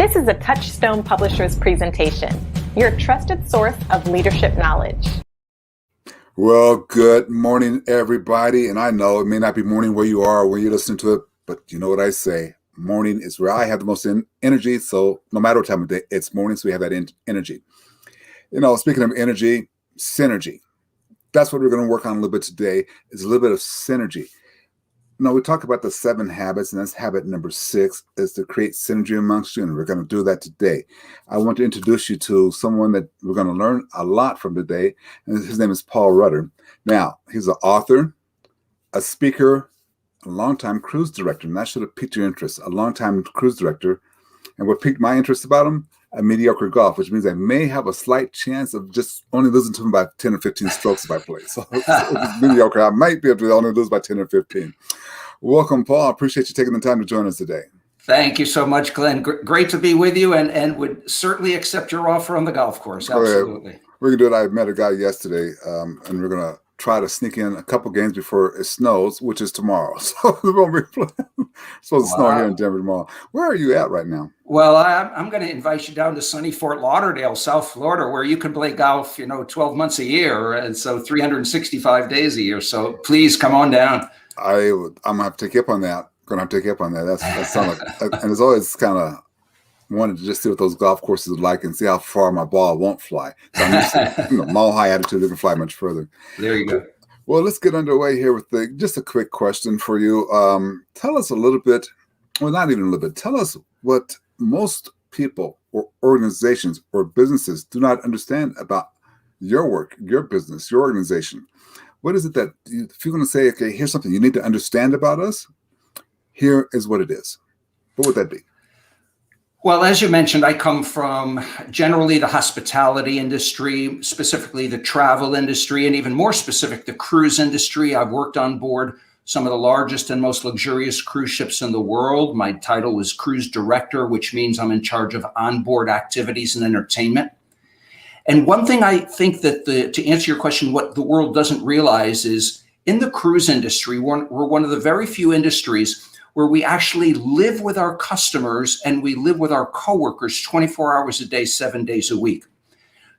This is a Touchstone Publishers presentation, your trusted source of leadership knowledge. Well, good morning, everybody. And I know it may not be morning where you are when you're listening to it, but you know what I say. Morning is where I have the most energy. So no matter what time of day, it's morning, so we have that energy. You know, speaking of energy, synergy. That's what we're going to work on a little bit today, is a little bit of synergy. Now, we talk about the 7 habits, and that's habit number 6, is to create synergy amongst you, and we're going to do that today. I want to introduce you to someone that we're going to learn a lot from today, and his name is Paul Rutter. Now, he's an author, a speaker, a longtime cruise director, and that should have piqued your interest, a longtime cruise director. And what piqued my interest about him? A mediocre golf, which means I may have a slight chance of just only losing to him by 10 or 15 strokes if I play. So if it's mediocre, I might be able to only lose by 10 or 15. Welcome, Paul. I appreciate you taking the time to join us today. Thank you so much, Glenn. Great to be with you, and would certainly accept your offer on the golf course. Absolutely. We're going to do it. I met a guy yesterday, and we're going to try to sneak in a couple games before it snows, which is tomorrow. So we won't be playing. It's supposed to snow here in Denver tomorrow. Where are you at right now? Well, I'm going to invite you down to sunny Fort Lauderdale, South Florida, where you can play golf, 12 months a year, and so 365 days a year. So please come on down. I'm going to have to take you up on that. That sounds like, and it's always kind of wanted to just see what those golf courses are like and see how far my ball won't fly. So I'm just, mile high attitude, it can fly much further. There you go. Well, let's get underway here with just a quick question for you. Tell us a little bit, well, not even a little bit, tell us what most people or organizations or businesses do not understand about your work, your business, your organization. What is it that, if you're going to say, okay, here's something you need to understand about us, here is what it is. What would that be? Well, as you mentioned, I come from generally the hospitality industry, specifically the travel industry, and even more specific, the cruise industry. I've worked on board some of the largest and most luxurious cruise ships in the world. My title was cruise director, which means I'm in charge of onboard activities and entertainment. And one thing I think that to answer your question, what the world doesn't realize is in the cruise industry, we're one of the very few industries where we actually live with our customers and we live with our coworkers 24 hours a day, 7 days a week.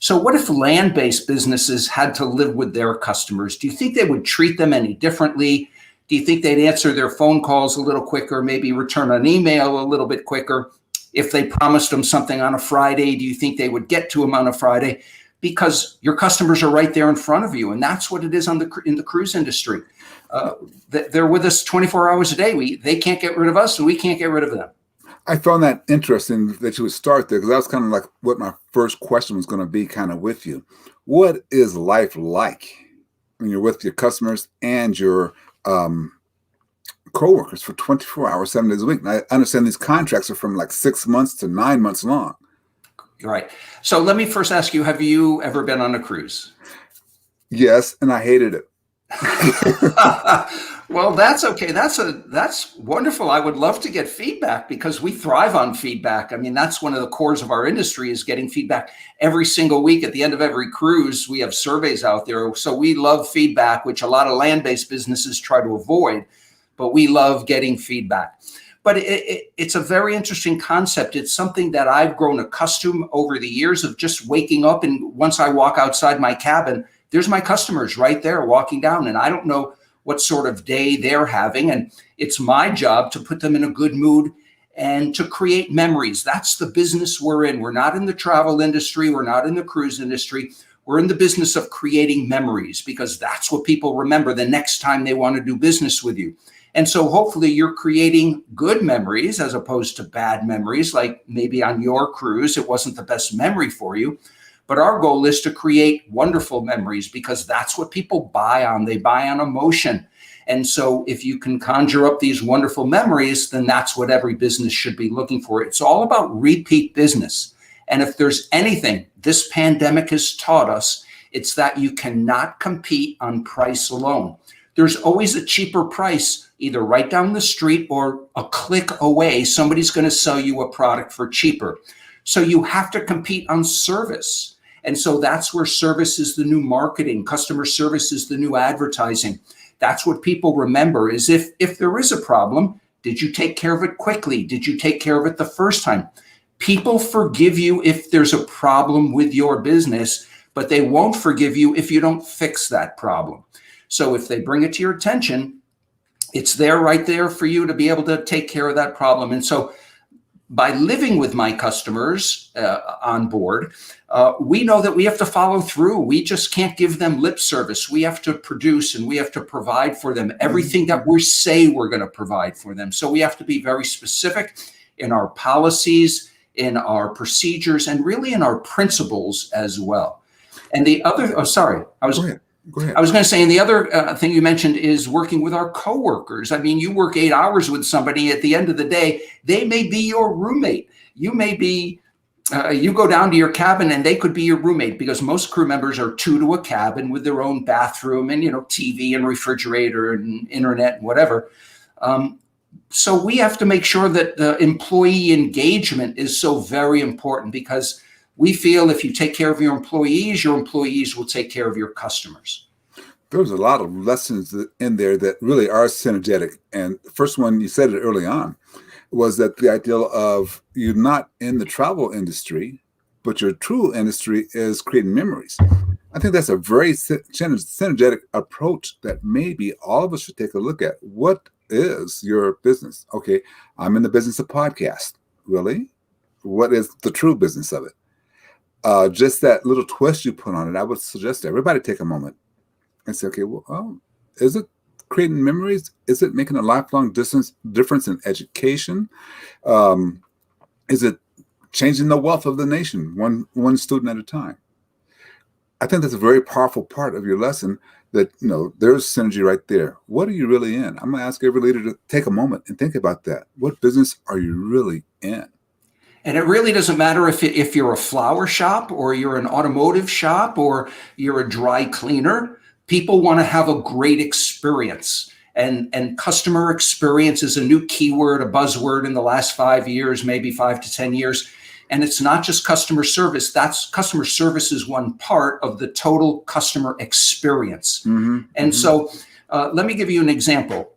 So what if land-based businesses had to live with their customers? Do you think they would treat them any differently? Do you think they'd answer their phone calls a little quicker, maybe return an email a little bit quicker? If they promised them something on a Friday, do you think they would get to them on a Friday? Because your customers are right there in front of you. And that's what it is in the cruise industry. They're with us 24 hours a day. They can't get rid of us and we can't get rid of them. I found that interesting that you would start there, because that was kind of like what my first question was going to be kind of with you. What is life like when you're with your customers and your coworkers for 24 hours, 7 days a week? And I understand these contracts are from like 6 months to 9 months long. Right. So let me first ask you, have you ever been on a cruise? Yes, and I hated it. Well, that's okay. That's wonderful. I would love to get feedback because we thrive on feedback. I mean, that's one of the cores of our industry, is getting feedback every single week. At the end of every cruise, we have surveys out there. So we love feedback, which a lot of land-based businesses try to avoid, but we love getting feedback. But it's a very interesting concept. It's something that I've grown accustomed over the years of just waking up, and once I walk outside my cabin, there's my customers right there walking down, and I don't know what sort of day they're having. And it's my job to put them in a good mood and to create memories. That's the business we're in. We're not in the travel industry. We're not in the cruise industry. We're in the business of creating memories, because that's what people remember the next time they want to do business with you. And so hopefully you're creating good memories as opposed to bad memories, like maybe on your cruise, it wasn't the best memory for you. But our goal is to create wonderful memories, because that's what people buy on. They buy on emotion. And so if you can conjure up these wonderful memories, then that's what every business should be looking for. It's all about repeat business. And if there's anything this pandemic has taught us, it's that you cannot compete on price alone. There's always a cheaper price, either right down the street or a click away. Somebody's going to sell you a product for cheaper. So you have to compete on service. And so that's where service is the new marketing. Customer service is the new advertising. That's what people remember, is if there is a problem, did you take care of it quickly? Did you take care of it the first time? People forgive you if there's a problem with your business, but they won't forgive you if you don't fix that problem. So if they bring it to your attention, it's there right there for you to be able to take care of that problem. And so by living with my customers on board, we know that we have to follow through. We just can't give them lip service. We have to produce and we have to provide for them everything that we say we're going to provide for them. So we have to be very specific in our policies, in our procedures, and really in our principles as well. And the other, Go ahead. I was going to say, and the other thing you mentioned is working with our coworkers. I mean, you work 8 hours with somebody. At the end of the day, they may be your roommate. You may be, you go down to your cabin and they could be your roommate, because most crew members are 2 to a cabin with their own bathroom and, TV and refrigerator and internet and whatever. So we have to make sure that the employee engagement is so very important, because we feel if you take care of your employees will take care of your customers. There's a lot of lessons in there that really are synergetic. And the first one, you said it early on, was that the idea of you're not in the travel industry, but your true industry is creating memories. I think that's a very synergetic approach that maybe all of us should take a look at. What is your business? Okay, I'm in the business of podcast. Really? What is the true business of it? Just that little twist you put on it, I would suggest everybody take a moment and say, okay, well, is it creating memories? Is it making a lifelong difference in education? Is it changing the wealth of the nation, one student at a time? I think that's a very powerful part of your lesson, that, there's synergy right there. What are you really in? I'm going to ask every leader to take a moment and think about that. What business are you really in? And it really doesn't matter if you're a flower shop or you're an automotive shop or you're a dry cleaner. People want to have a great experience. And customer experience is a new keyword, a buzzword in the last 5 years, maybe 5 to 10 years. And it's not just customer service. Customer service is one part of the total customer experience. So let me give you an example.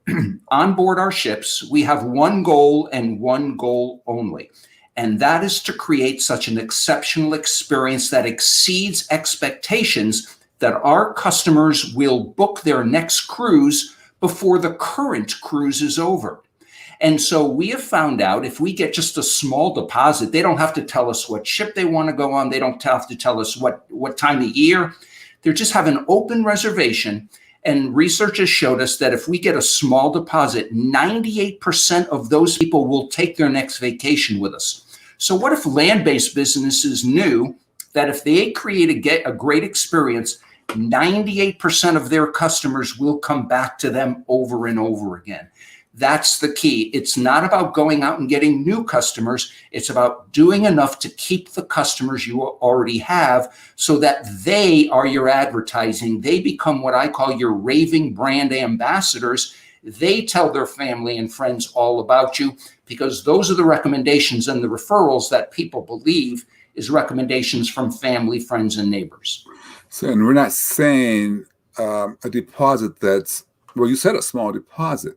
On board our ships, we have one goal and one goal only. And that is to create such an exceptional experience that exceeds expectations, that our customers will book their next cruise before the current cruise is over. And so we have found out, if we get just a small deposit, they don't have to tell us what ship they want to go on. They don't have to tell us what time of year. They just have an open reservation. And research has showed us that if we get a small deposit, 98% of those people will take their next vacation with us. So what if land-based businesses knew that if they create a great experience, 98% of their customers will come back to them over and over again? That's the key. It's not about going out and getting new customers. It's about doing enough to keep the customers you already have, so that they are your advertising. They become what I call your raving brand ambassadors. They tell their family and friends all about you, because those are the recommendations and the referrals that people believe is recommendations from family, friends, and neighbors. So, and we're not saying a deposit that's, well, you said a small deposit,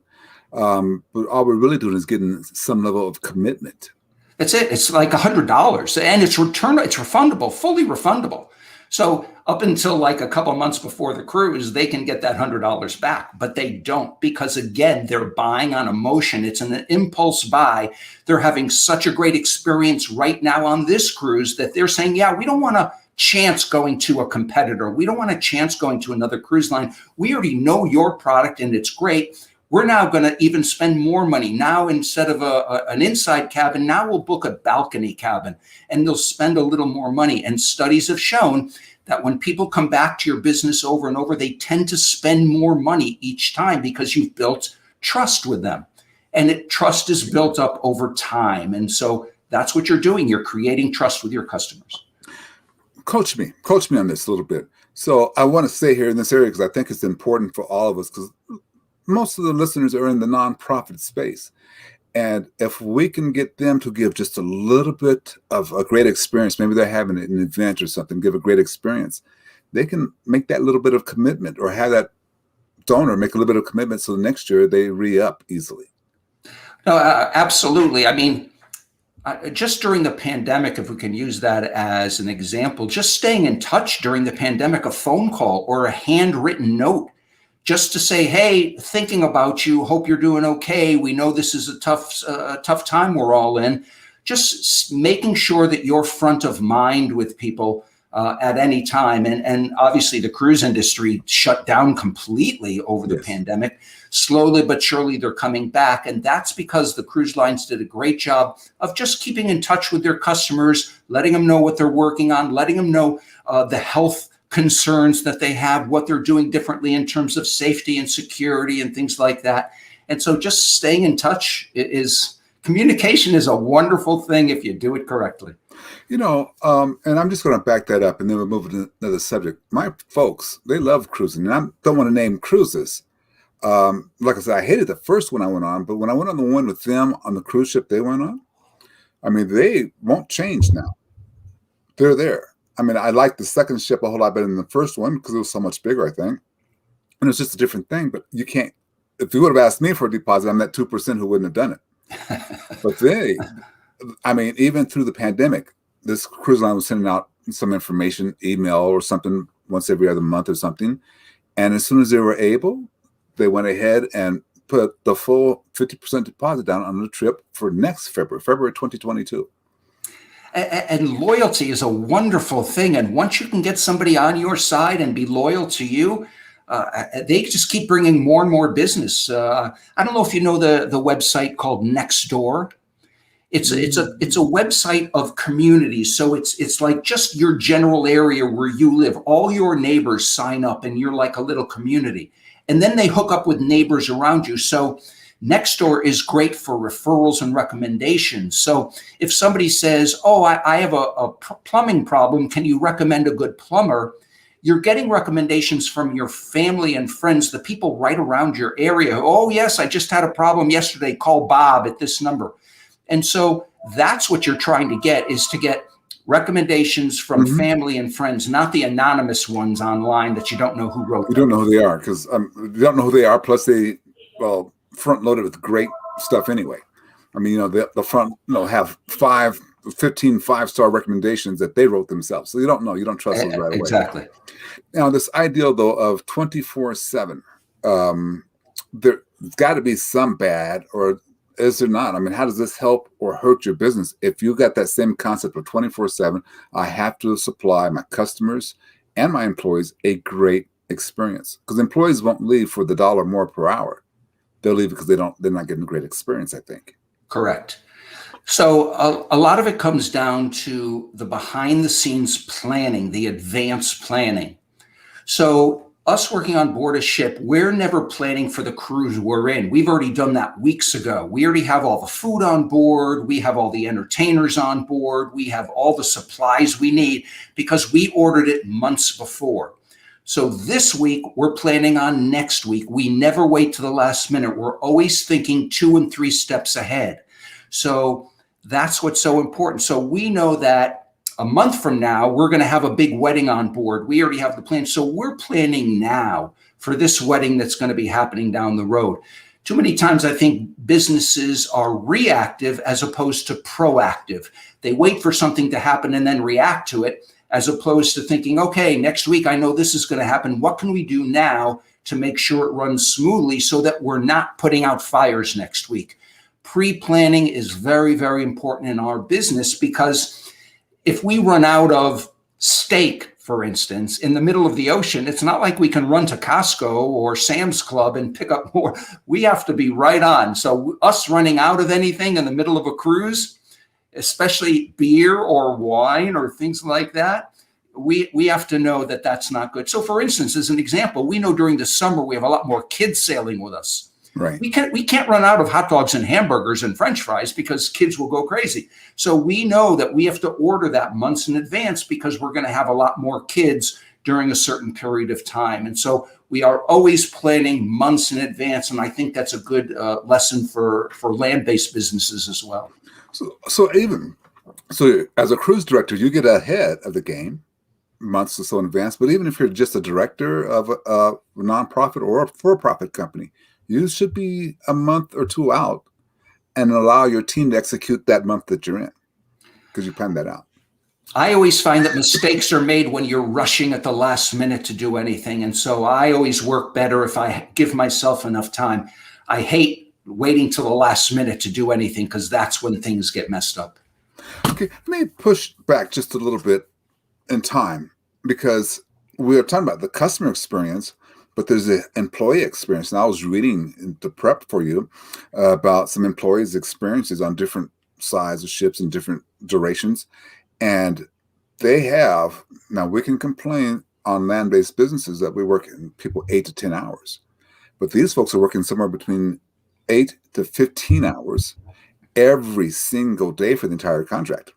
but all we're really doing is getting some level of commitment. That's it. It's like $100, and it's refundable, fully refundable. So up until like a couple months before the cruise, they can get that $100 back, but they don't, because again, they're buying on emotion. It's an impulse buy. They're having such a great experience right now on this cruise that they're saying, yeah, we don't want to chance going to a competitor. We don't want to chance going to another cruise line. We already know your product and it's great. We're now going to even spend more money. Now, instead of an inside cabin, now we'll book a balcony cabin, and they'll spend a little more money. And studies have shown that when people come back to your business over and over, they tend to spend more money each time, because you've built trust with them. And trust is built up over time. And so that's what you're doing. You're creating trust with your customers. Coach me on this a little bit. So I want to stay here in this area because I think it's important for all of us, because most of the listeners are in the nonprofit space. And if we can get them to give just a little bit of a great experience, maybe they're having an event or something, give a great experience, they can make that little bit of commitment, or have that donor make a little bit of commitment, so next year they re-up easily. No, absolutely. I mean, just during the pandemic, if we can use that as an example, just staying in touch during the pandemic, a phone call or a handwritten note, just to say, hey, thinking about you, hope you're doing okay. We know this is a tough time we're all in. Just making sure that you're front of mind with people at any time. And obviously the cruise industry shut down completely over the pandemic. Slowly but surely they're coming back. And that's because the cruise lines did a great job of just keeping in touch with their customers, letting them know what they're working on, letting them know the health concerns that they have, what they're doing differently in terms of safety and security and things like that. And so just staying in touch communication is a wonderful thing if you do it correctly. And I'm just going to back that up and then we'll move to another subject. My folks, they love cruising, and I don't want to name cruises. Like I said, I hated the first one I went on, but when I went on the one with them on the cruise ship they went on, I mean, they won't change now. They're there. I mean, I liked the second ship a whole lot better than the first one because it was so much bigger, I think. And it's just a different thing, but you can't, if you would have asked me for a deposit, I'm that 2% who wouldn't have done it. But even through the pandemic, this cruise line was sending out some information, email or something once every other month or something. And as soon as they were able, they went ahead and put the full 50% deposit down on the trip for next February 2022. And loyalty is a wonderful thing. And once you can get somebody on your side and be loyal to you, they just keep bringing more and more business. I don't know if you know the website called Nextdoor. It's a website of communities. So it's like just your general area where you live. All your neighbors sign up and you're like a little community. And then they hook up with neighbors around you. So Nextdoor is great for referrals and recommendations. So if somebody says, oh, I have a plumbing problem, can you recommend a good plumber? You're getting recommendations from your family and friends, the people right around your area. Oh, yes, I just had a problem yesterday. Call Bob at this number. And so that's what you're trying to get, is to get recommendations from family and friends, not the anonymous ones online that you don't know who wrote them. You don't know who they are because you don't know who they are. Plus they, front loaded with great stuff anyway. I mean, the front, have 15 5-star recommendations that they wrote themselves. So you don't know, you don't trust those right away. Exactly. Now, this ideal though of 24/7, there's got to be some bad, or is there not? I mean, how does this help or hurt your business? If you got that same concept of 24/7, I have to supply my customers and my employees a great experience, because employees won't leave for the $1 more per hour. They'll leave because they're not getting a great experience, I think. Correct. So a lot of it comes down to the behind the scenes planning, the advanced planning. So us working on board a ship, we're never planning for the cruise we're in. We've already done that weeks ago. We already have all the food on board. We have all the entertainers on board. We have all the supplies we need because we ordered it months before. So this week, we're planning on next week. We never wait to the last minute. We're always thinking 2 and 3 steps ahead. So that's what's so important. So we know that a month from now, we're going to have a big wedding on board. We already have the plan. So we're planning now for this wedding that's going to be happening down the road. Too many times, I think businesses are reactive as opposed to proactive. They wait for something to happen and then react to it, as opposed to thinking, okay, next week, I know this is going to happen. What can we do now to make sure it runs smoothly so that we're not putting out fires next week? Pre-planning is very, very important in our business, because if we run out of steak, for instance, in the middle of the ocean, it's not like we can run to Costco or Sam's Club and pick up more. We have to be right on. So us running out of anything in the middle of a cruise, especially beer or wine or things like that, we have to know that that's not good. So for instance, as an example, we know during the summer, we have a lot more kids sailing with us. Right. We can't run out of hot dogs and hamburgers and French fries because kids will go crazy. So we know that we have to order that months in advance because we're going to have a lot more kids during a certain period of time. And so we are always planning months in advance. And I think that's a good lesson for land-based businesses as well. So as a cruise director, you get ahead of the game months or so in advance. But even if you're just a director of a nonprofit or a for-profit company, you should be a month or 2 out and allow your team to execute that month that you're in because you planned that out. I always find that mistakes are made when you're rushing at the last minute to do anything. And so I always work better if I give myself enough time. I hate waiting till the last minute to do anything because that's when things get messed up. Okay, let me push back just a little bit in time because we are talking about the customer experience, but there's the employee experience. And I was reading to prep for you about some employees' experiences on different sides of ships and different durations. And they have, now we can complain on land-based businesses that we work in people 8 to 10 hours, but these folks are working somewhere between 8 to 15 hours every single day for the entire contract.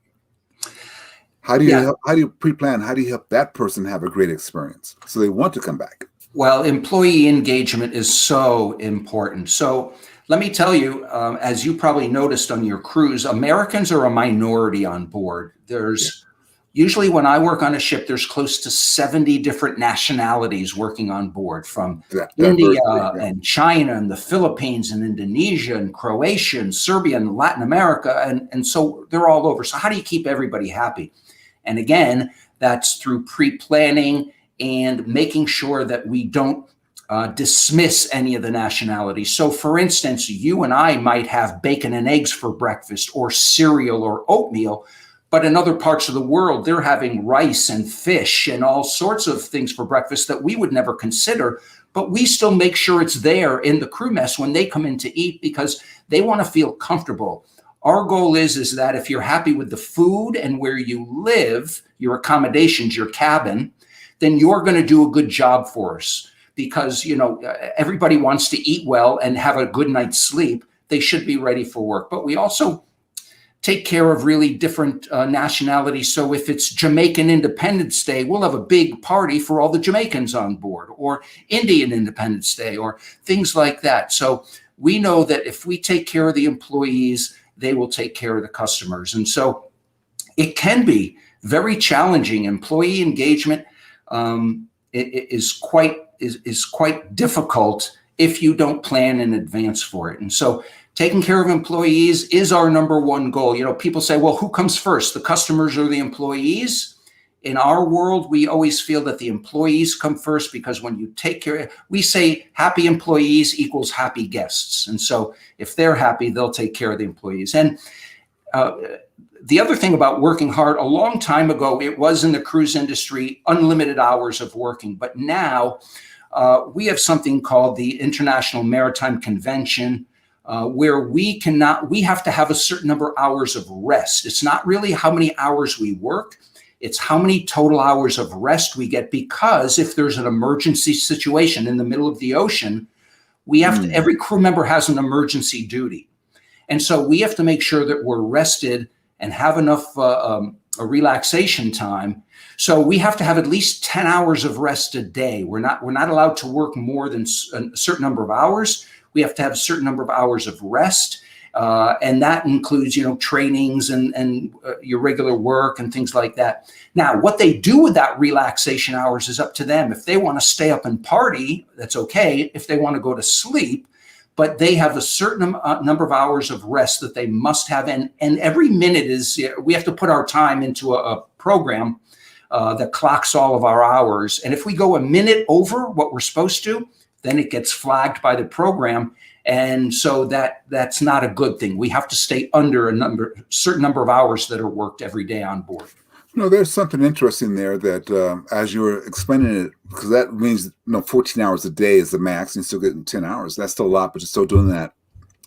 How do you pre-plan? How do you help that person have a great experience so they want to come back? Well, employee engagement is so important. So let me tell you, as you probably noticed on your cruise, Americans are a minority on board. There's usually when I work on a ship, there's close to 70 different nationalities working on board from India and China and the Philippines and Indonesia and Croatia and Serbia and Latin America. And so they're all over. So how do you keep everybody happy? And again, that's through pre-planning and making sure that we don't dismiss any of the nationalities. So for instance, you and I might have bacon and eggs for breakfast or cereal or oatmeal, but in other parts of the world, they're having rice and fish and all sorts of things for breakfast that we would never consider, but we still make sure it's there in the crew mess when they come in to eat because they want to feel comfortable. Our goal is that if you're happy with the food and where you live, your accommodations, your cabin, then you're going to do a good job for us. Because, you know, everybody wants to eat well and have a good night's sleep. They should be ready for work. But we also take care of really different nationalities. So if it's Jamaican Independence Day, we'll have a big party for all the Jamaicans on board, or Indian Independence Day, or things like that. So we know that if we take care of the employees, they will take care of the customers. And so it can be very challenging. Employee engagement is quite difficult if you don't plan in advance for it. And so taking care of employees is our number one goal. You know, people say, well, who comes first, the customers or the employees? In our world, we always feel that the employees come first because when you take care, we say happy employees equals happy guests. And so if they're happy, they'll take care of the employees. And the other thing about working hard, a long time ago, it was in the cruise industry, unlimited hours of working. But now we have something called the International Maritime Convention, where we have to have a certain number of hours of rest. It's not really how many hours we work. It's how many total hours of rest we get, because if there's an emergency situation in the middle of the ocean, we have to, every crew member has an emergency duty. And so we have to make sure that we're rested and have enough a relaxation time. So we have to have at least 10 hours of rest a day. We're not allowed to work more than a certain number of hours. We have to have a certain number of hours of rest. And that includes, you know, trainings and your regular work and things like that. Now, what they do with that relaxation hours is up to them. If they want to stay up and party, that's okay. If they want to go to sleep, but they have a certain number of hours of rest that they must have. And every minute we have to put our time into a program that clocks all of our hours. And if we go a minute over what we're supposed to, then it gets flagged by the program. And so that's not a good thing. We have to stay under a certain number of hours that are worked every day on board. No, there's something interesting there that as you were explaining it, because that means 14 hours a day is the max, and you're still getting 10 hours. That's still a lot, but you're still doing that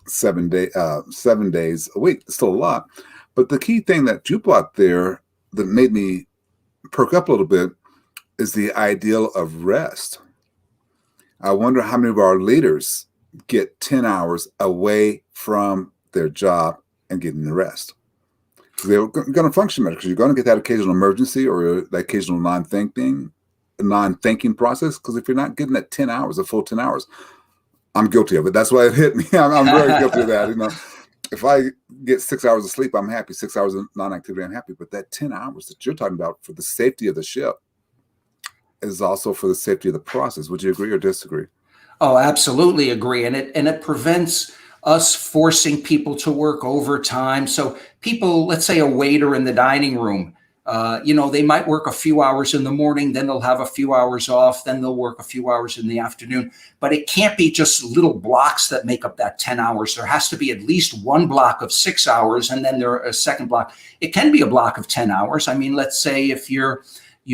7 days a week. It's still a lot. But the key thing that you brought there that made me perk up a little bit is the ideal of rest. I wonder how many of our leaders get 10 hours away from their job and getting the rest. They're going to function better because you're going to get that occasional emergency or that occasional non-thinking process. Because if you're not getting that 10 hours, a full 10 hours, I'm guilty of it. That's why it hit me. I'm very guilty of that. You know, if I get 6 hours of sleep, I'm happy. 6 hours of non-activity, I'm happy. But that 10 hours that you're talking about for the safety of the ship is also for the safety of the process. Would you agree or disagree? Oh, absolutely agree. And it prevents us forcing people to work overtime. So people, let's say a waiter in the dining room, they might work a few hours in the morning, then they'll have a few hours off, then they'll work a few hours in the afternoon. But it can't be just little blocks that make up that 10 hours. There has to be at least one block of 6 hours, and then a second block. It can be a block of 10 hours. I mean, let's say if you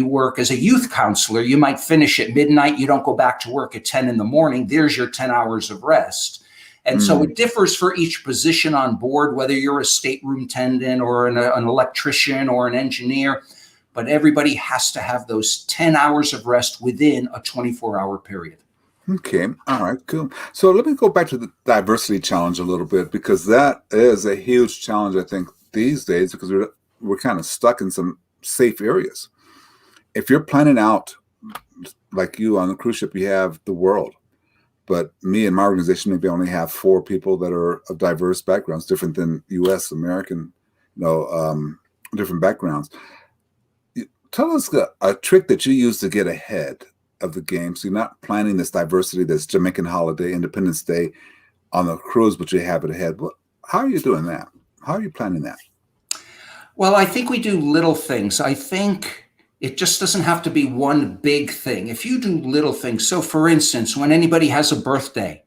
work as a youth counselor, you might finish at midnight. You don't go back to work at 10 in the morning. There's your 10 hours of rest. And so it differs for each position on board, whether you're a stateroom attendant or an electrician or an engineer, but everybody has to have those 10 hours of rest within a 24-hour period. Okay. All right, cool. So let me go back to the diversity challenge a little bit, because that is a huge challenge, I think, these days, because we're kind of stuck in some safe areas. If you're planning out, like you on the cruise ship, you have the world. But me and my organization maybe only have 4 people that are of diverse backgrounds, different than U.S., American, different backgrounds. Tell us a trick that you use to get ahead of the game. So you're not planning this diversity, this Jamaican holiday, Independence Day on the cruise, but you have it ahead. How are you doing that? How are you planning that? Well, I think we do little things. I think it just doesn't have to be one big thing. If you do little things, so for instance, when anybody has a birthday,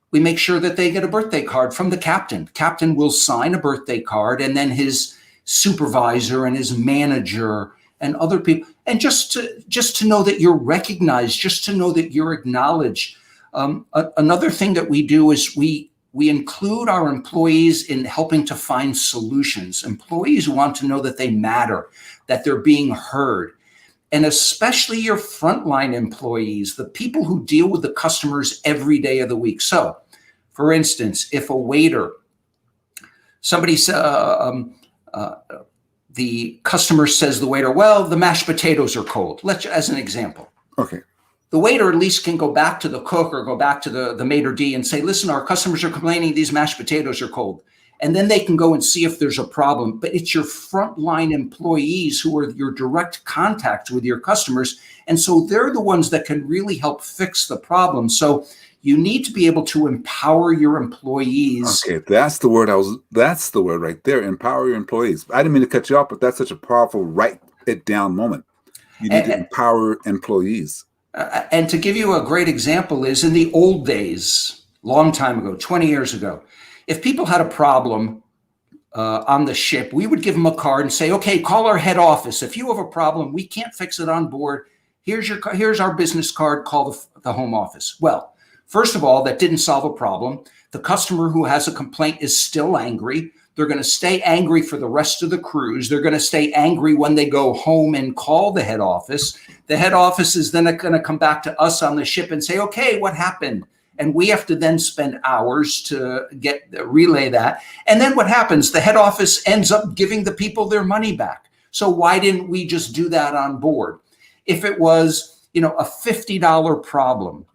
we make sure that they get a birthday card from the captain. Captain will sign a birthday card, and then his supervisor and his manager and other people, and just to know that you're recognized, just to know that you're acknowledged. Another thing that we do is we include our employees in helping to find solutions. Employees want to know that they matter, that they're being heard. And especially your frontline employees, the people who deal with the customers every day of the week. So, for instance, if a waiter, the customer says to the waiter, well, the mashed potatoes are cold. As an example. Okay. The waiter at least can go back to the cook or go back to the maitre d' and say, listen, our customers are complaining these mashed potatoes are cold. And then they can go and see if there's a problem. But it's your frontline employees who are your direct contact with your customers. And so they're the ones that can really help fix the problem. So you need to be able to empower your employees. Okay, that's the word right there. Empower your employees. I didn't mean to cut you off, but that's such a powerful write it down moment. You need to empower employees. And to give you a great example is in the old days, long time ago, 20 years ago, if people had a problem on the ship, we would give them a card and say, okay, call our head office. If you have a problem, we can't fix it on board. Here's our business card, call the home office. Well, first of all, that didn't solve a problem. The customer who has a complaint is still angry. They're going to stay angry for the rest of the cruise. They're going to stay angry when they go home and call the head office. The head office is then going to come back to us on the ship and say, okay, what happened? And we have to then spend hours to relay that. And then what happens? The head office ends up giving the people their money back. So why didn't we just do that on board? If it was, a $50 problem,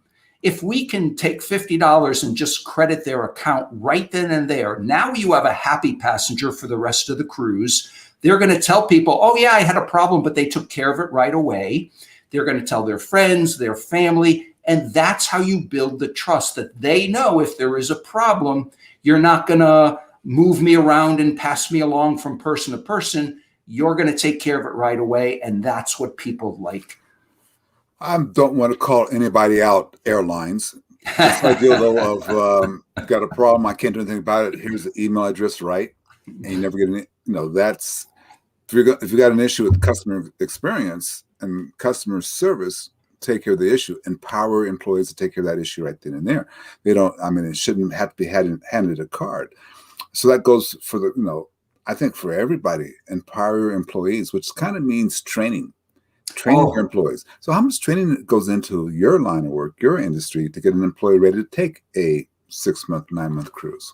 if we can take $50 and just credit their account right then and there, now you have a happy passenger for the rest of the cruise. They're going to tell people, oh yeah, I had a problem, but they took care of it right away. They're going to tell their friends, their family, and that's how you build the trust that they know if there is a problem, you're not going to move me around and pass me along from person to person. You're going to take care of it right away, and that's what people like. I don't want to call anybody out, airlines. This idea though of got a problem, I can't do anything about it. Here's the email address, right? And you never get any. That's if you got an issue with customer experience and customer service, take care of the issue. Empower employees to take care of that issue right then and there. They don't. I mean, it shouldn't have to be handed a card. So that goes for I think for everybody. Empower your employees, which kind of means training your employees. So how much training goes into your line of work, your industry, to get an employee ready to take a 6-month, 9-month cruise?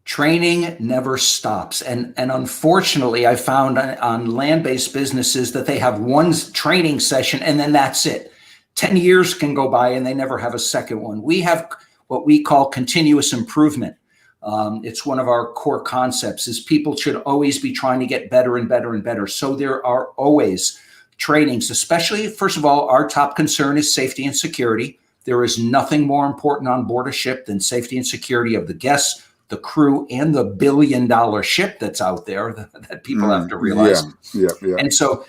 Training never stops. And unfortunately, I found on land-based businesses that they have one training session and then that's it. 10 years can go by and they never have a second one. We have what we call continuous improvement. It's one of our core concepts is people should always be trying to get better and better and better. So there are always trainings, especially, first of all, our top concern is safety and security. There is nothing more important on board a ship than safety and security of the guests, the crew, and the billion-dollar ship that's out there that people have to realize. Yeah. And so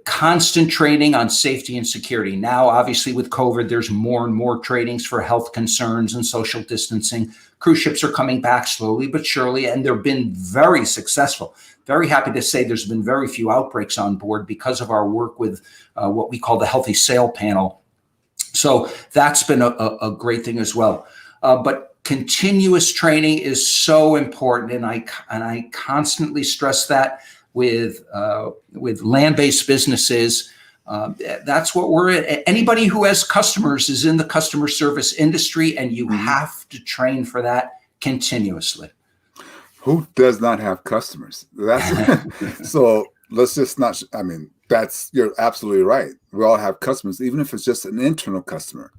constant training on safety and security. Now, obviously, with COVID, there's more and more trainings for health concerns and social distancing. Cruise ships are coming back slowly but surely, and they've been very successful. Very happy to say there's been very few outbreaks on board because of our work with what we call the Healthy Sail Panel. So that's been a great thing as well. But continuous training is so important, and I constantly stress that with land-based businesses. That's what we're at. Anybody who has customers is in the customer service industry, and you have to train for that continuously. Who does not have customers? That's so let's just not, I mean, you're absolutely right. We all have customers, even if it's just an internal customer.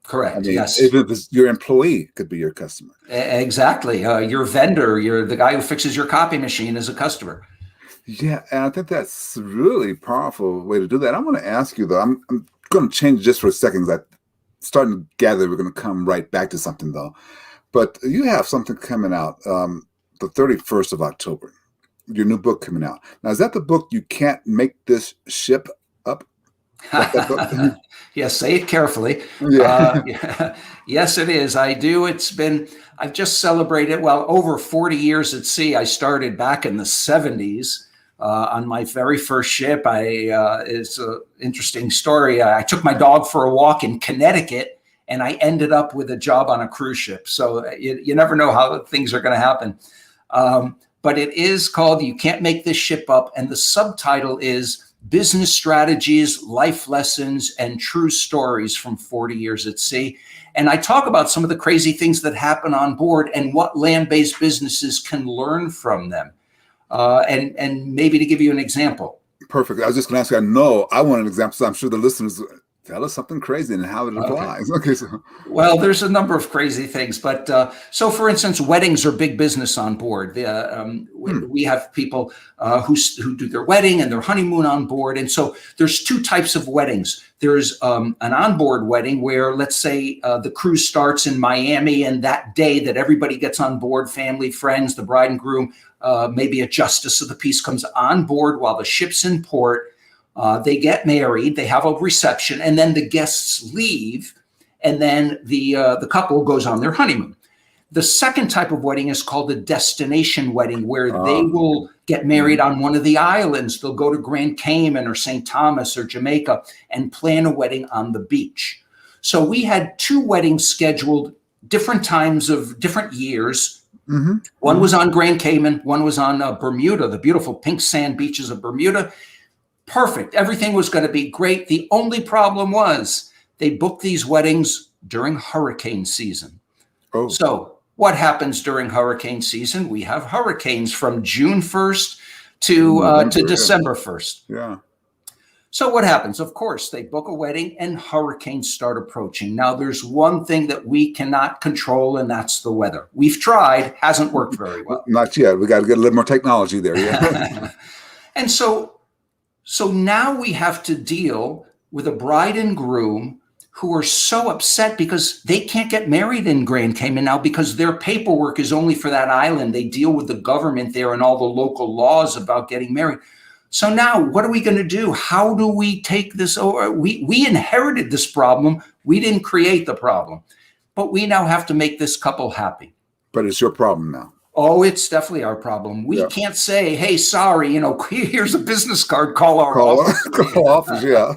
Correct. I mean, yes. even if it's your employee could be your customer. Exactly. Your vendor, the guy who fixes your copy machine is a customer. Yeah, and I think that's a really powerful way to do that. I want to ask you, though, I'm going to change just for a second, because I'm starting to gather we're going to come right back to something, though. But you have something coming out the 31st of October, your new book coming out. Now, is that the book, You Can't Make This Ship Up? Yes, say it carefully. Yeah. Yes, it is. I do. I've just celebrated, over 40 years at sea. I started back in the 70s on my very first ship. It's an interesting story. I took my dog for a walk in Connecticut, and I ended up with a job on a cruise ship. So you never know how things are going to happen. But it is called You Can't Make This Ship Up. And the subtitle is Business Strategies, Life Lessons, and True Stories from 40 Years at Sea. And I talk about some of the crazy things that happen on board and what land-based businesses can learn from them. And maybe to give you an example. Perfect. I was just going to ask you, I want an example, so I'm sure the listeners tell us something crazy and how it applies. Okay. Well, there's a number of crazy things, but so for instance, weddings are big business on board. We have people who do their wedding and their honeymoon on board. And so there's two types of weddings. There's an onboard wedding where, let's say, the cruise starts in Miami, and that day that everybody gets on board, family, friends, the bride and groom, maybe a justice of the peace comes on board while the ship's in port. They get married, they have a reception, and then the guests leave, and then the couple goes on their honeymoon. The second type of wedding is called a destination wedding, where they will get married on one of the islands. They'll go to Grand Cayman or St. Thomas or Jamaica and plan a wedding on the beach. So we had two weddings scheduled, different times of different years. One was on Grand Cayman, one was on Bermuda, the beautiful pink sand beaches of Bermuda. Perfect. Everything was going to be great. The only problem was they booked these weddings during hurricane season. Oh. So what happens during hurricane season? We have hurricanes from June 1st to December 1st. Yeah. So what happens? Of course, they book a wedding and hurricanes start approaching. Now, there's one thing that we cannot control, and that's the weather. We've tried, hasn't worked very well. Not yet. We got to get a little more technology there. Yeah. And so now we have to deal with a bride and groom who are so upset because they can't get married in Grand Cayman now because their paperwork is only for that island. They deal with the government there and all the local laws about getting married. So now what are we going to do? How do we take this over? We inherited this problem. We didn't create the problem, but we now have to make this couple happy. But it's your problem now. Oh, it's definitely our problem. We can't say, hey, sorry, here's a business card, call our office. Call office, yeah.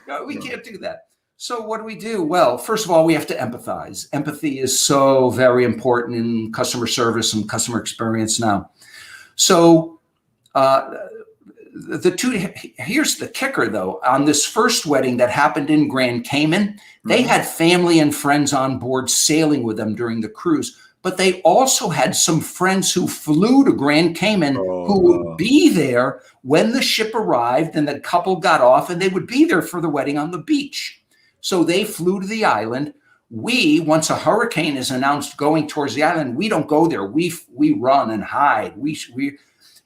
No, we can't do that. So what do? Well, first of all, we have to empathize. Empathy is so very important in customer service and customer experience now. So here's the kicker, though. On this first wedding that happened in Grand Cayman, they had family and friends on board sailing with them during the cruise. But they also had some friends who flew to Grand Cayman who would be there when the ship arrived and the couple got off, and they would be there for the wedding on the beach. So they flew to the island. Once a hurricane is announced going towards the island, we don't go there. We run and hide.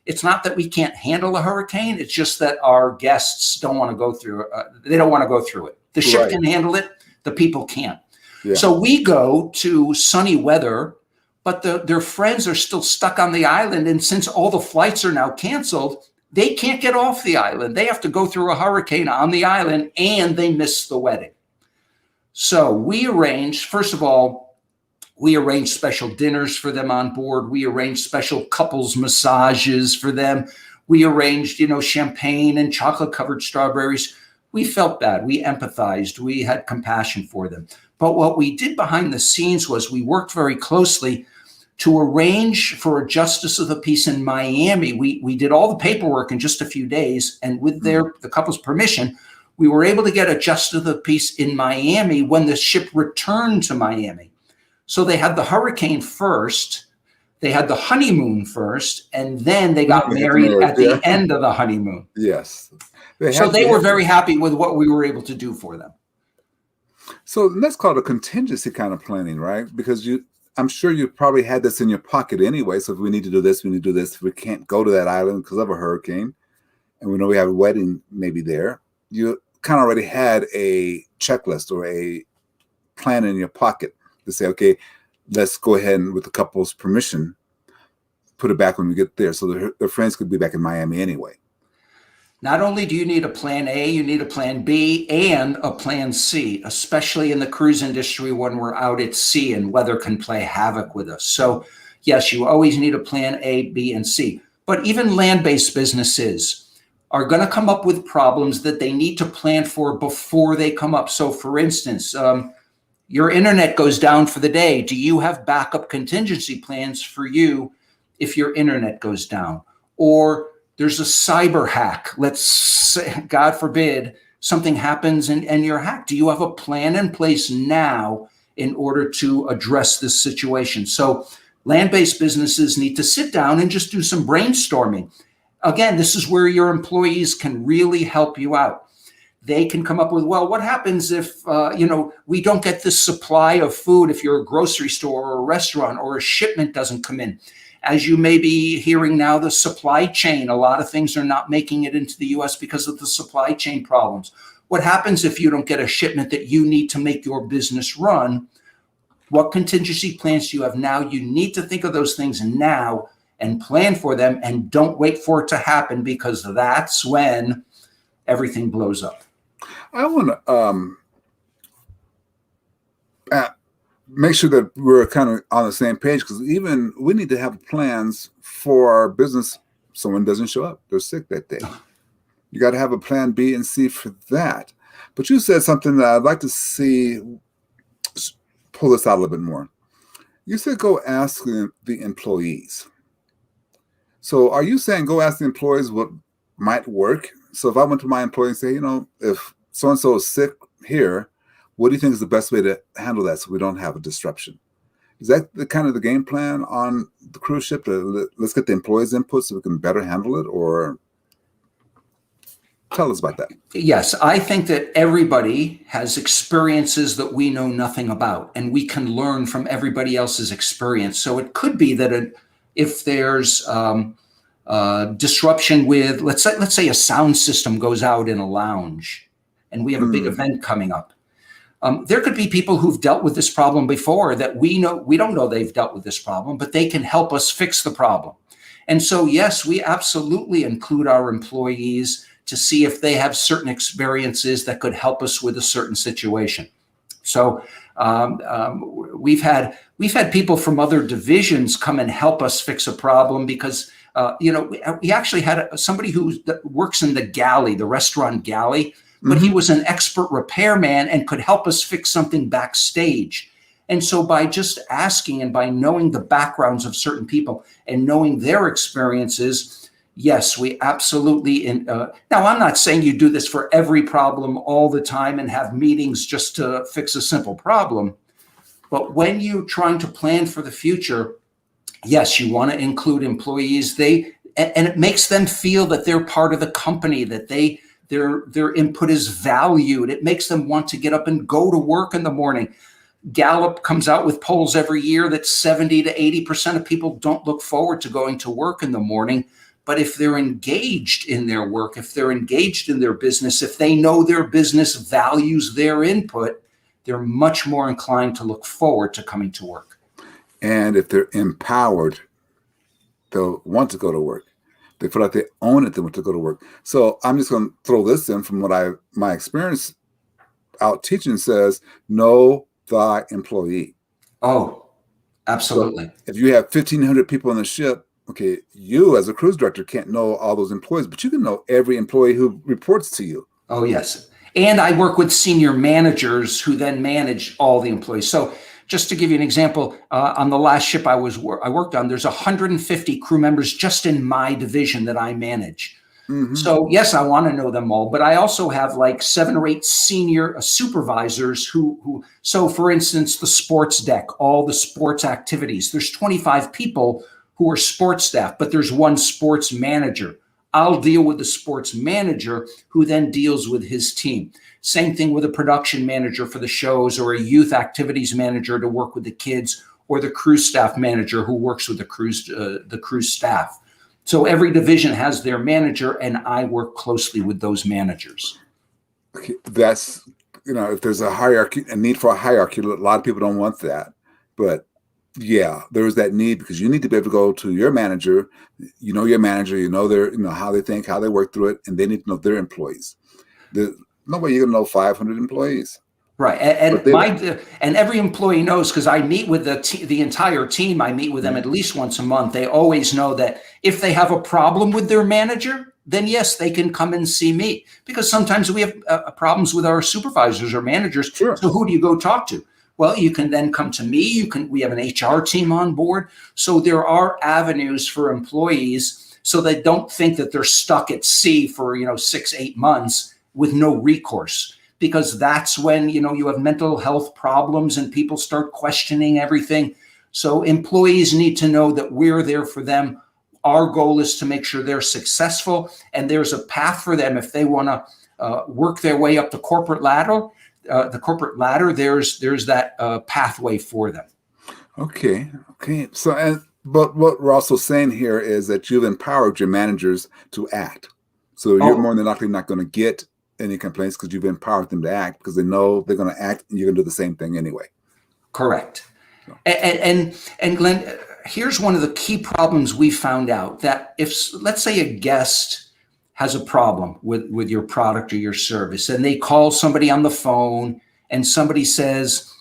It's not that we can't handle a hurricane. It's just that our guests don't want to go through. They don't want to go through it. The ship Right. can handle it, the people can't. Yeah. So we go to sunny weather, but their friends are still stuck on the island. And since all the flights are now canceled, they can't get off the island. They have to go through a hurricane on the island, and they miss the wedding. So we arranged, first of all, we arranged special dinners for them on board. We arranged special couples massages for them. We arranged, champagne and chocolate covered strawberries. We felt bad. We empathized. We had compassion for them. But what we did behind the scenes was we worked very closely to arrange for a justice of the peace in Miami. We did all the paperwork in just a few days, and with the couple's permission, we were able to get a justice of the peace in Miami when the ship returned to Miami. So they had the hurricane first, they had the honeymoon first, and then they got married at the end of the honeymoon. Yes. So they were very happy with what we were able to do for them. So that's called a contingency kind of planning, right? Because I'm sure you probably had this in your pocket anyway. So if we need to do this, we need to do this. If we can't go to that island because of a hurricane, and we know we have a wedding maybe there, you kind of already had a checklist or a plan in your pocket to say, okay, let's go ahead and, with the couple's permission, put it back when we get there. So their friends could be back in Miami anyway. Not only do you need a plan A, you need a plan B and a plan C, especially in the cruise industry when we're out at sea and weather can play havoc with us. So yes, you always need a plan A, B, and C. But even land-based businesses are going to come up with problems that they need to plan for before they come up. So for instance, your internet goes down for the day. Do you have backup contingency plans for you if your internet goes down? Or there's a cyber hack. Let's say, God forbid, something happens and you're hacked. Do you have a plan in place now in order to address this situation? So land-based businesses need to sit down and just do some brainstorming. Again, this is where your employees can really help you out. They can come up with, well, what happens if, we don't get this supply of food if you're a grocery store or a restaurant, or a shipment doesn't come in? As you may be hearing now, the supply chain, a lot of things are not making it into the U.S. because of the supply chain problems. What happens if you don't get a shipment that you need to make your business run? What contingency plans do you have now? You need to think of those things now and plan for them, and don't wait for it to happen, because that's when everything blows up. I want to make sure that we're kind of on the same page, because even we need to have plans for our business. Someone doesn't show up, they're sick that day. You got to have a plan B and C for that. But you said something that I'd like to see, pull this out a little bit more. You said go ask the employees. So are you saying go ask the employees what might work? So if I went to my employee and say, if so-and-so is sick here, what do you think is the best way to handle that so we don't have a disruption? Is that the kind of the game plan on the cruise ship? Let's get the employees' input so we can better handle it? Or tell us about that. Yes, I think that everybody has experiences that we know nothing about, and we can learn from everybody else's experience. So it could be that if there's disruption with, let's say a sound system goes out in a lounge and we have a big event coming up. There could be people who've dealt with this problem before that we don't know they've dealt with this problem, but they can help us fix the problem. And so, yes, we absolutely include our employees to see if they have certain experiences that could help us with a certain situation. So we've had people from other divisions come and help us fix a problem because, we actually had somebody who works in the galley, the restaurant galley, but he was an expert repairman and could help us fix something backstage. And so by just asking and by knowing the backgrounds of certain people and knowing their experiences, yes, we absolutely. Now, I'm not saying you do this for every problem all the time and have meetings just to fix a simple problem. But when you're trying to plan for the future, yes, you want to include employees. And it makes them feel that they're part of the company, that their input is valued. It makes them want to get up and go to work in the morning. Gallup comes out with polls every year that 70 to 80% of people don't look forward to going to work in the morning But if they're engaged in their work, if they're engaged in their business, if they know their business values their input, they're much more inclined to look forward to coming to work. And if they're empowered, they'll want to go to work. They feel like they own it, they want to go to work. So I'm just going to throw this in from what my experience out teaching says, know thy employee. Oh, absolutely. So if you have 1,500 people on the ship, okay, you as a cruise director can't know all those employees, but you can know every employee who reports to you. Oh, yes. And I work with senior managers who then manage all the employees. So just to give you an example, on the last ship I worked on, there's 150 crew members just in my division that I manage. Mm-hmm. So yes, I want to know them all, but I also have like 7 or 8 senior supervisors who, so for instance, the sports deck, all the sports activities, there's 25 people who are sports staff, but there's 1 sports manager. I'll deal with the sports manager who then deals with his team. Same thing with a production manager for the shows, or a youth activities manager to work with the kids, or the cruise staff manager who works with the cruise staff. So every division has their manager, and I work closely with those managers. Okay, that's, if there's a hierarchy, a need for a hierarchy, a lot of people don't want that. But yeah, there is that need, because you need to be able to go to your manager, your manager, their, how they think, how they work through it, and they need to know their employees. Nobody you're gonna know 500 employees. Right, and every employee knows, because I meet with the entire team. I meet with them at least once a month. They always know that if they have a problem with their manager, then yes, they can come and see me, because sometimes we have problems with our supervisors or managers. Sure. So who do you go talk to? Well, you can then come to me. We have an HR team on board. So there are avenues for employees, so they don't think that they're stuck at sea for 6-8 months with no recourse. Because that's when, you have mental health problems and people start questioning everything. So employees need to know that we're there for them. Our goal is to make sure they're successful, and there's a path for them if they want to work their way up the corporate ladder. There's that pathway for them. Okay. So, but what we're also saying here is that you've empowered your managers to act. So you're more than likely not going to get any complaints, because you've empowered them to act, because they know they're going to act and you're going to do the same thing anyway. Correct. So. And Glenn, here's one of the key problems we found out, that if, let's say, a guest has a problem with your product or your service, and they call somebody on the phone, and somebody says,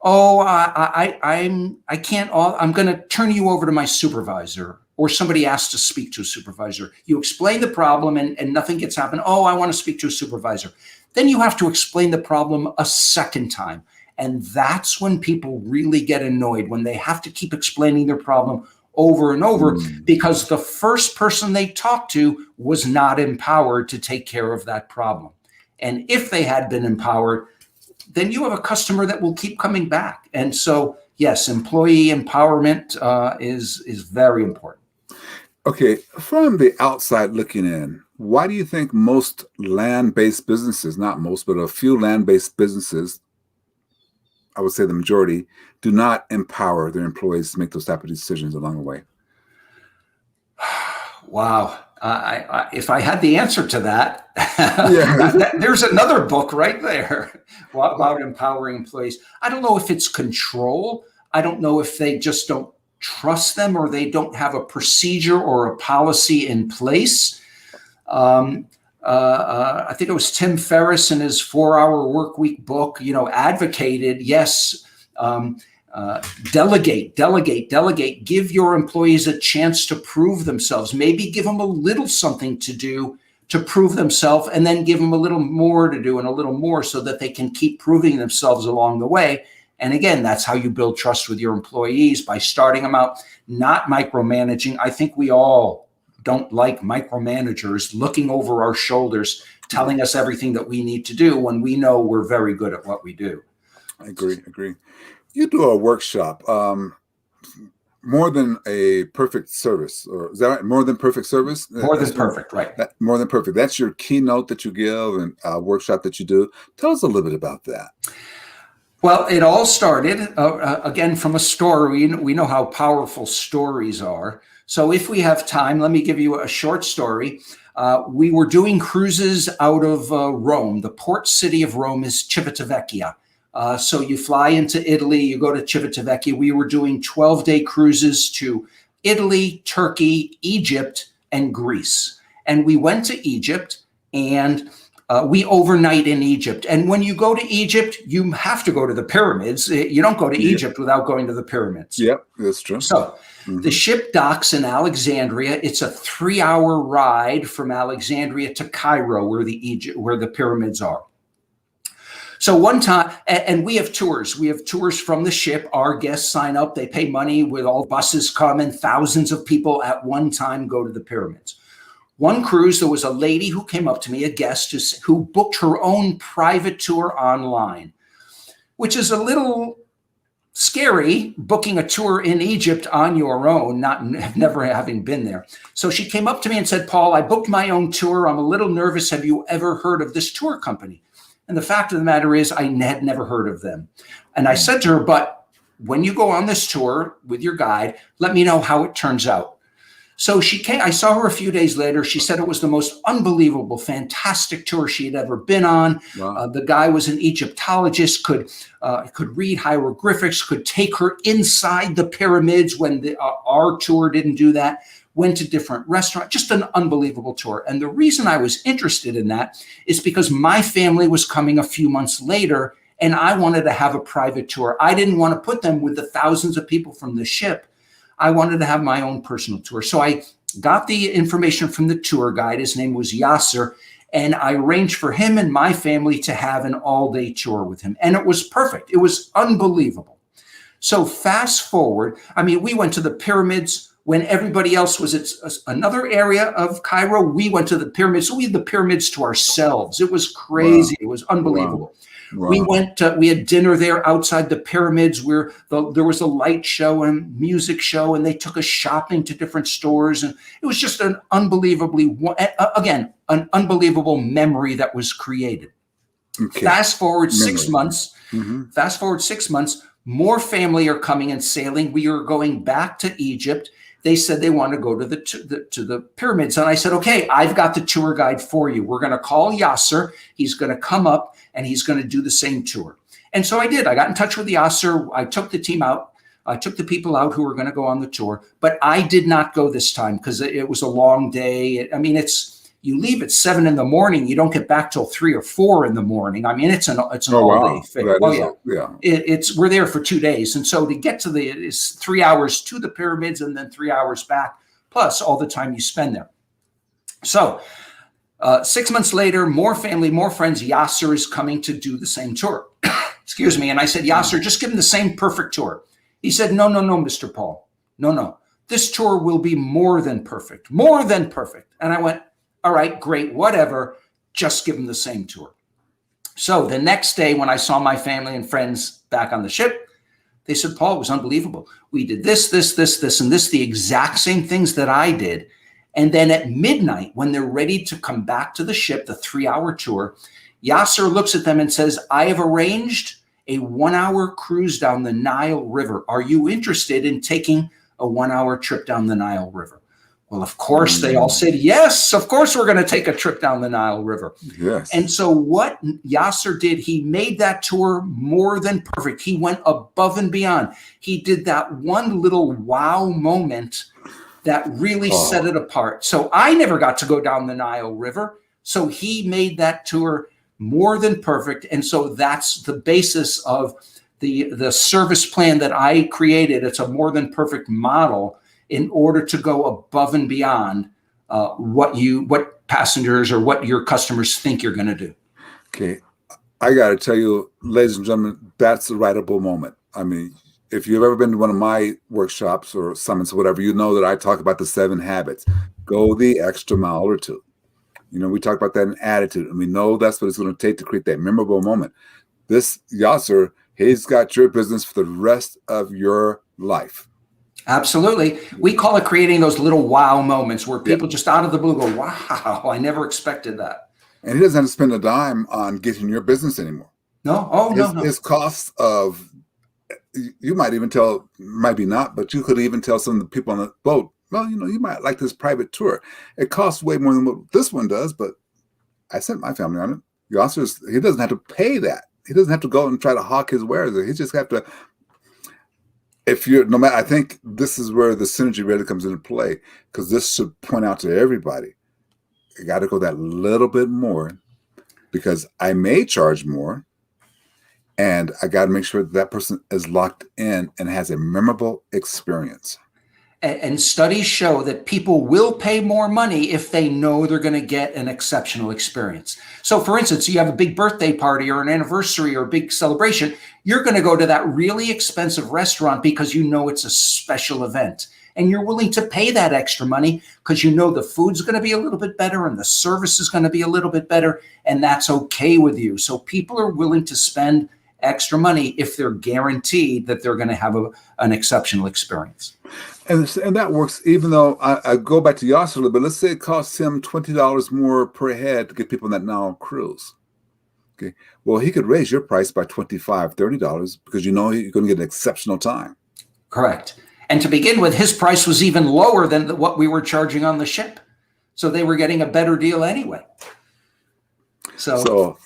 "Oh, I can't. I'm going to turn you over to my supervisor." Or somebody asks to speak to a supervisor. You explain the problem and nothing gets happened. "Oh, I want to speak to a supervisor." Then you have to explain the problem a second time. And that's when people really get annoyed, when they have to keep explaining their problem over and over, because the first person they talked to was not empowered to take care of that problem. And if they had been empowered, then you have a customer that will keep coming back. And so, yes, employee empowerment is very important. Okay, from the outside looking in, why do you think most land-based businesses, not most, but a few land-based businesses, I would say the majority, do not empower their employees to make those type of decisions along the way? Wow. If I had the answer to that, there's another book right there about empowering employees. I don't know if it's control. I don't know if they just don't trust them, or they don't have a procedure or a policy in place. I think it was Tim Ferriss in his 4-Hour Workweek book, advocated, yes, delegate, give your employees a chance to prove themselves. Maybe give them a little something to do to prove themselves, and then give them a little more to do and a little more, so that they can keep proving themselves along the way. And again, that's how you build trust with your employees, by starting them out, not micromanaging. I think we all don't like micromanagers looking over our shoulders, telling us everything that we need to do, when we know we're very good at what we do. I agree. You do a workshop, more than a perfect service, or is that right? More than perfect service? More than perfect, right. More than perfect. That's your keynote that you give, and a workshop that you do. Tell us a little bit about that. Well, it all started, again, from a story. We know how powerful stories are. So if we have time, let me give you a short story. We were doing cruises out of Rome. The port city of Rome is Civitavecchia. So you fly into Italy, you go to Civitavecchia. We were doing 12-day cruises to Italy, Turkey, Egypt, and Greece. And we went to Egypt, and we overnight in Egypt. And when you go to Egypt, you have to go to the pyramids. You don't go to Egypt without going to the pyramids. Yep, that's true. So the ship docks in Alexandria. It's a 3-hour ride from Alexandria to Cairo, where the pyramids are. So one time, and we have tours. We have tours from the ship. Our guests sign up. They pay money. With all buses come, and thousands of people at one time go to the pyramids. One cruise, there was a lady who came up to me, a guest, who booked her own private tour online, which is a little scary, booking a tour in Egypt on your own, never having been there. So she came up to me and said, Paul, I booked my own tour. I'm a little nervous. Have you ever heard of this tour company? And the fact of the matter is, I had never heard of them. And I said to her, but when you go on this tour with your guide, let me know how it turns out. So she came, I saw her a few days later. She said it was the most unbelievable, fantastic tour she had ever been on. Wow. The guy was an Egyptologist, could read hieroglyphics, could take her inside the pyramids when our tour didn't do that, went to different restaurants, just an unbelievable tour. And the reason I was interested in that is because my family was coming a few months later, and I wanted to have a private tour. I didn't want to put them with the thousands of people from the ship. I wanted to have my own personal tour. So I got the information from the tour guide. His name was Yasser. And I arranged for him and my family to have an all-day tour with him. And it was perfect. It was unbelievable. So fast forward, I mean, we went to the pyramids when everybody else was at another area of Cairo. We went to the pyramids. So we had the pyramids to ourselves. It was crazy. Wow. It was unbelievable. Wow. Wow. We went, we had dinner there outside the pyramids where there was a light show and music show, and they took us shopping to different stores. And it was just an unbelievably, again, an unbelievable memory that was created. Okay. Fast forward 6 months, more family are coming and sailing. We are going back to Egypt. They said they want to go to the pyramids. And I said, okay, I've got the tour guide for you. We're going to call Yasser. He's going to come up and he's going to do the same tour. And so I did. I got in touch with Yasser. I took the team out. I took the people out who were going to go on the tour. But I did not go this time because it was a long day. I mean, you leave at 7 a.m. You don't get back till 3 or 4 a.m. I mean, it's an all day thing. We're there for 2 days. And so to get to it's 3 hours to the pyramids and then 3 hours back, plus all the time you spend there. So 6 months later, more family, more friends. Yasser is coming to do the same tour. Excuse me. And I said, Yasser, just give him the same perfect tour. He said, no, Mr. Paul. No. This tour will be more than perfect. More than perfect. And I went, all right, great, whatever, just give them the same tour. So the next day when I saw my family and friends back on the ship, they said, Paul, it was unbelievable. We did this, and this, the exact same things that I did. And then at midnight, when they're ready to come back to the ship, the 3-hour tour, Yasser looks at them and says, I have arranged a 1-hour cruise down the Nile River. Are you interested in taking a 1-hour trip down the Nile River? Well, of course, they all said, yes, of course, we're going to take a trip down the Nile River. Yes. And so what Yasser did, he made that tour more than perfect. He went above and beyond. He did that one little wow moment that really set it apart. So I never got to go down the Nile River. So he made that tour more than perfect. And so that's the basis of the service plan that I created. It's a more than perfect model in order to go above and beyond what passengers or what your customers think you're going to do. Okay. I got to tell you, ladies and gentlemen, that's the writable moment. I mean, if you've ever been to one of my workshops or summits or whatever, you know that I talk about the 7 habits. Go the extra mile or two. You know, we talk about that in attitude, and we know that's what it's going to take to create that memorable moment. This Yasser, he's got your business for the rest of your life. Absolutely. We call it creating those little wow moments where people just out of the blue go, wow, I never expected that. And he doesn't have to spend a dime on getting your business anymore. No. No. His costs of, you might even tell, might be not, but you could even tell some of the people on the boat, well, you might like this private tour. It costs way more than what this one does, but I sent my family on it. The officer, he doesn't have to pay that. He doesn't have to go and try to hawk his wares. He just have to, no matter, I think this is where the synergy really comes into play, because this should point out to everybody, you got to go that little bit more, because I may charge more, and I got to make sure that person is locked in and has a memorable experience. And studies show that people will pay more money if they know they're going to get an exceptional experience. So for instance, you have a big birthday party or an anniversary or a big celebration, you're going to go to that really expensive restaurant because you know it's a special event. And you're willing to pay that extra money because you know the food's going to be a little bit better and the service is going to be a little bit better, and that's okay with you. So people are willing to spend extra money if they're guaranteed that they're going to have an exceptional experience. And that works, even though I go back to Yasser a little bit. Let's say it costs him $20 more per head to get people on that Nile cruise. Okay. Well, he could raise your price by $25, $30 because you're going to get an exceptional time. Correct. And to begin with, his price was even lower than what we were charging on the ship. So they were getting a better deal anyway. So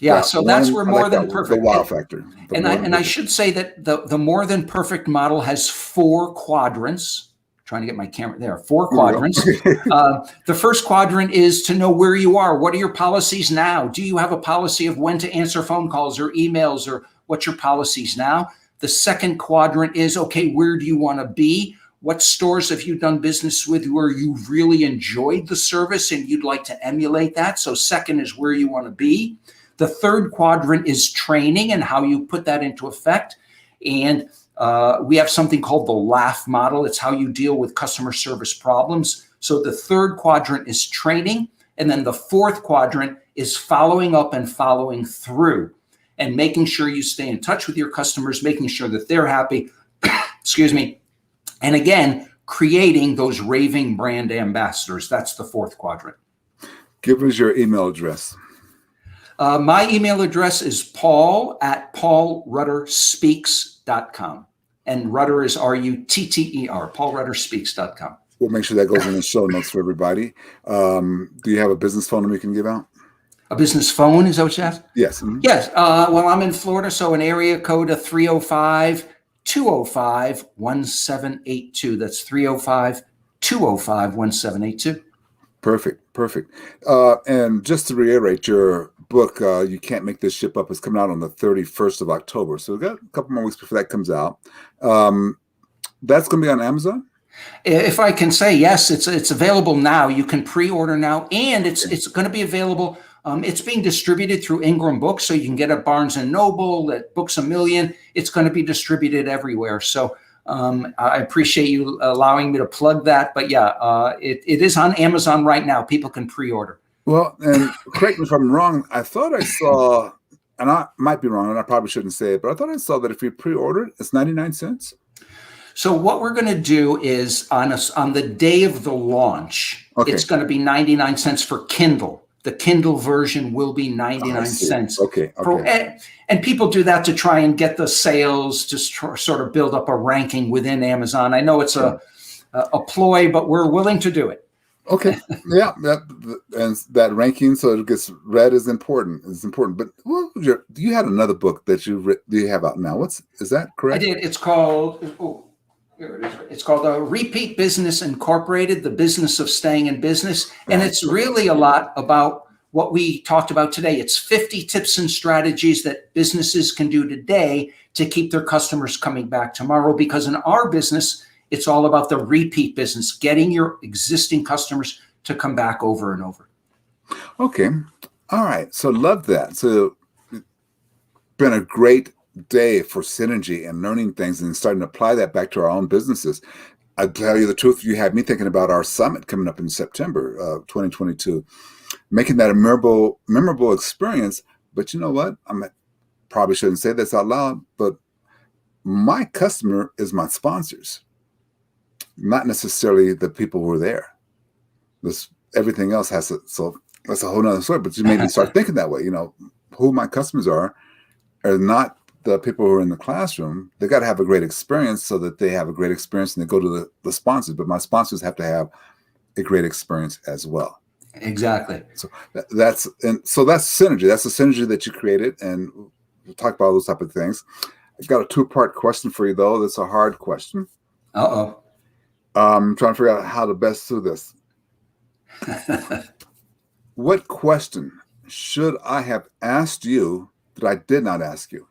that's where more than perfect. The wow factor. And I should say that the more than perfect model has 4 quadrants. Trying to get my camera there. 4 quadrants. The first quadrant is to know where you are. What are your policies now? Do you have a policy of when to answer phone calls or emails, or what's your policies now? The second quadrant is, okay, where do you want to be? What stores have you done business with where you've really enjoyed the service and you'd like to emulate that? So second is where you want to be. The third quadrant is training and how you put that into effect. And we have something called the LAUGH model. It's how you deal with customer service problems. So the third quadrant is training. And then the fourth quadrant is following up and following through and making sure you stay in touch with your customers, making sure that they're happy. Excuse me. And again, creating those raving brand ambassadors. That's the fourth quadrant. Give us your email address. My email address is paul@paulrutterspeaks.com. And Rutter is R-U-T-T-E-R, paulrutterspeaks.com. We'll make sure that goes in the show notes for everybody. Do you have a business phone number you can give out? A business phone, is that what you asked? Yes. Mm-hmm. Yes. Well, I'm in Florida, so an area code of 305-205-1782. That's 305-205-1782. Perfect. And just to reiterate, your book, You Can't Make This Ship Up, is coming out on the 31st of October. So we've got a couple more weeks before that comes out. That's going to be on Amazon? If I can say, yes, it's available now. You can pre-order now, and it's going to be available. It's being distributed through Ingram Books, so you can get it at Barnes & Noble, at Books A Million. It's going to be distributed everywhere. So I appreciate you allowing me to plug that. But yeah, it is on Amazon right now. People can pre-order. Well, and correct me if I'm wrong, I thought I saw, and I might be wrong, and I probably shouldn't say it, but I thought I saw that if you pre-order it, it's 99 cents. So what we're going to do is on the day of the launch, it's going to be 99 cents for Kindle. The Kindle version will be 99 cents. Okay. And people do that to try and get the sales, to sort of build up a ranking within Amazon. I know it's a ploy, but we're willing to do it. Okay. Yeah. That ranking, so it gets read, is important. It's important. But you had another book that you have out now. Is that correct? I did. It's called, here it is. It's called Repeat Business Incorporated, The Business of Staying in Business. And it's really a lot about what we talked about today. It's 50 tips and strategies that businesses can do today to keep their customers coming back tomorrow. Because in our business, it's all about the repeat business, getting your existing customers to come back over and over. Okay. All right. So love that. So been a great day for synergy and learning things and starting to apply that back to our own businesses. I'll tell you the truth, you had me thinking about our summit coming up in September of 2022, making that a memorable experience. But you know what? I probably shouldn't say this out loud, but my customer is my sponsors, not necessarily the people who are there. Everything else so that's a whole nother story, but you made me start thinking that way. Who my customers are not the people who are in the classroom, they got to have a great experience so that they have a great experience and they go to the sponsors. But my sponsors have to have a great experience as well. Exactly. So that's synergy. That's the synergy that you created, and we'll talk about those type of things. I've got a two-part question for you, though. That's a hard question. Uh-oh. I'm trying to figure out how to best do this. What question should I have asked you that I did not ask you?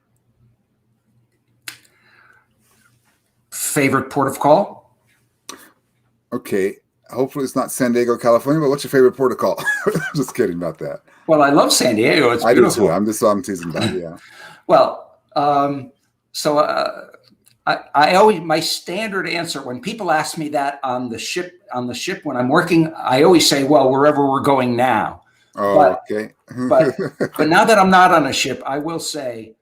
Favorite port of call? Okay. Hopefully it's not San Diego, California, but what's your favorite port of call? Just kidding about that. Well, I love San Diego. It's I beautiful. do too. I'm teasing about it, yeah. Well, I always, my standard answer when people ask me that on the ship when I'm working, I always say, well, wherever we're going now. Oh, okay. but now that I'm not on a ship, I will say,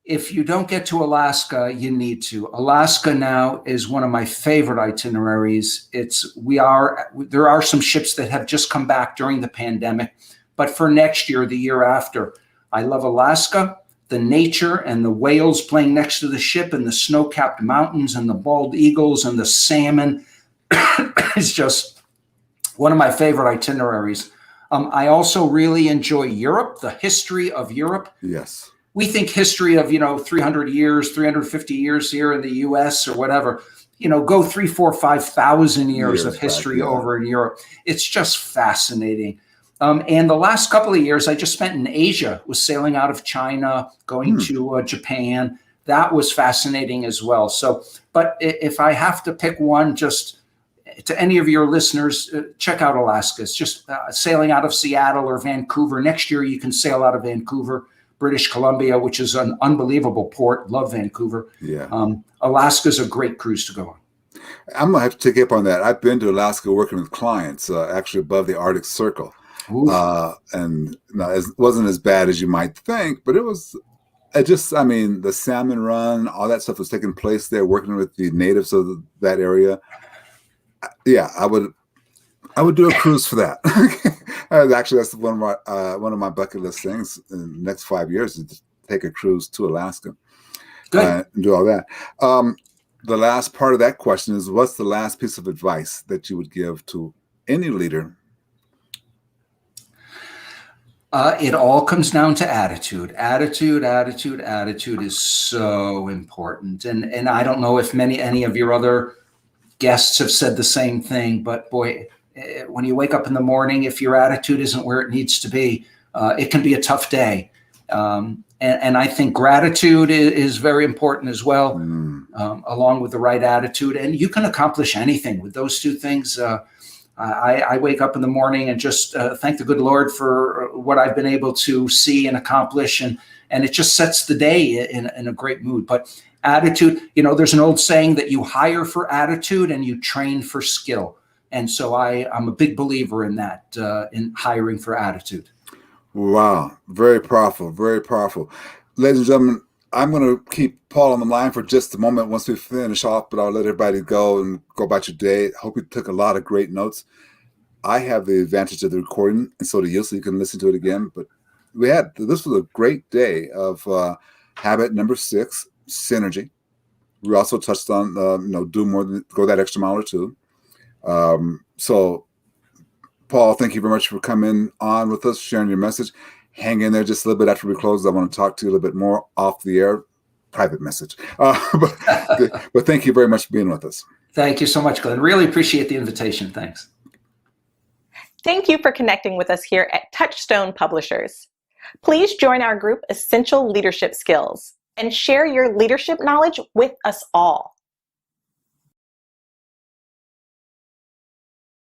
if you don't get to Alaska, you need to. Alaska now is one of my favorite itineraries. There are some ships that have just come back during the pandemic, but for next year, the year after, I love Alaska, the nature and the whales playing next to the ship and the snow-capped mountains and the bald eagles and the salmon. It's just one of my favorite itineraries. I also really enjoy Europe, the history of Europe. Yes. We think history of, 300 years, 350 years here in the US or whatever, go 3, 4, 5,000 years of history over in Europe. It's just fascinating. And the last couple of years I just spent in Asia, was sailing out of China, going to Japan. That was fascinating as well. So, but if I have to pick one, just to any of your listeners, check out Alaska. It's just sailing out of Seattle or Vancouver. Next year you can sail out of Vancouver, British Columbia, which is an unbelievable port. Love Vancouver. Yeah. Alaska's a great cruise to go on. I'm going to have to take you up on that. I've been to Alaska working with clients, actually above the Arctic Circle. And it wasn't as bad as you might think, but the salmon run, all that stuff was taking place there, working with the natives of that area. Yeah, I would do a cruise for that. Actually, that's one of my bucket list things in the next 5 years is to take a cruise to Alaska. Good. And do all that. The last part of that question is, what's the last piece of advice that you would give to any leader? It all comes down to attitude. Attitude is so important. And I don't know if any of your other guests have said the same thing, but boy, when you wake up in the morning, if your attitude isn't where it needs to be, it can be a tough day. And I think gratitude is very important as well, along with the right attitude. And you can accomplish anything with those two things. I wake up in the morning and just thank the good Lord for what I've been able to see and accomplish. And it just sets the day in a great mood. But attitude, there's an old saying that you hire for attitude and you train for skill. And so I'm a big believer in that, in hiring for attitude. Wow. Very powerful. Very powerful. Ladies and gentlemen, I'm going to keep Paul on the line for just a moment once we finish off, but I'll let everybody go and go about your day. I hope you took a lot of great notes. I have the advantage of the recording, and so do you, so you can listen to it again. But this was a great day of habit number 6, synergy. We also touched on, do more than go that extra mile or two. So, Paul, thank you very much for coming on with us, sharing your message. Hang in there just a little bit after we close. I want to talk to you a little bit more off the air, private message. But thank you very much for being with us. Thank you so much, Glenn. Really appreciate the invitation. Thanks. Thank you for connecting with us here at Touchstone Publishers. Please join our group Essential Leadership Skills and share your leadership knowledge with us all.